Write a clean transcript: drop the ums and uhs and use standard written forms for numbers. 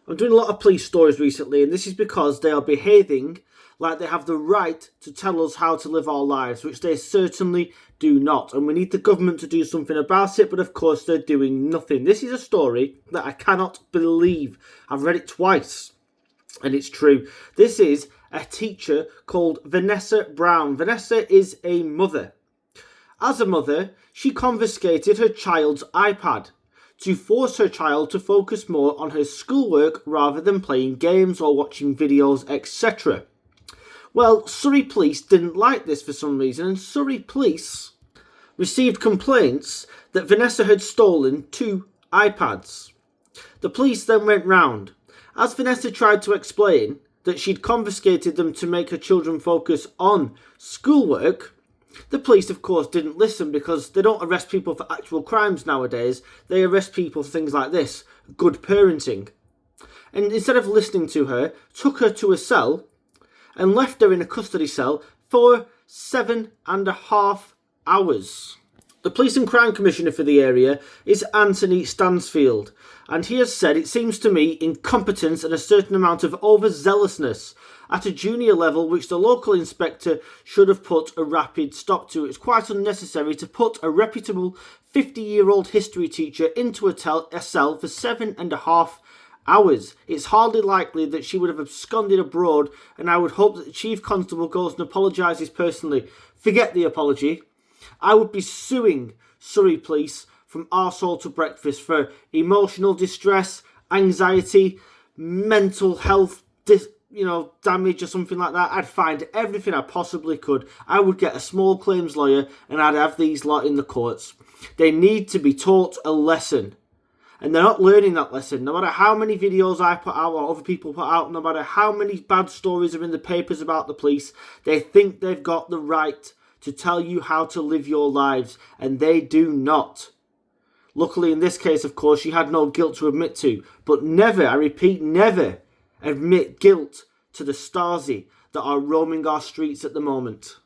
I'm doing a lot of police stories recently, and this is because they are behaving like they have the right to tell us how to live our lives, which they certainly do not. And we need the government to do something about it, but of course they're doing nothing. This is a story that I cannot believe. I've read it twice, and it's true. This is a teacher called Vanessa Brown. Vanessa is a mother. As a mother, she confiscated her child's iPad to force her child to focus more on her schoolwork rather than playing games or watching videos, etc. Well, Surrey Police didn't like this for some reason, and Surrey Police received complaints that Vanessa had stolen 2 iPads. The police then went round. As Vanessa tried to explain that she'd confiscated them to make her children focus on schoolwork, the police, of course, didn't listen, because they don't arrest people for actual crimes nowadays. They arrest people for things like this, good parenting. And instead of listening to her, took her to a cell and left her in a custody cell for 7.5 hours. The Police and Crime Commissioner for the area is Anthony Stansfield, and he has said, "It seems to me incompetence and a certain amount of overzealousness at a junior level which the local inspector should have put a rapid stop to. It's quite unnecessary to put a reputable 50-year-old history teacher into a cell for 7.5 hours. It's hardly likely that she would have absconded abroad, and I would hope that the Chief Constable goes and apologises personally." Forget the apology. I would be suing Surrey Police from arsehole to breakfast for emotional distress, anxiety, mental health damage or something like that. I'd find everything I possibly could. I would get a small claims lawyer and I'd have these lot in the courts. They need to be taught a lesson. And they're not learning that lesson. No matter how many videos I put out or other people put out, no matter how many bad stories are in the papers about the police, they think they've got the right to tell you how to live your lives, and they do not. Luckily, in this case, of course, she had no guilt to admit to, but never, I repeat, never admit guilt to the Stasi that are roaming our streets at the moment.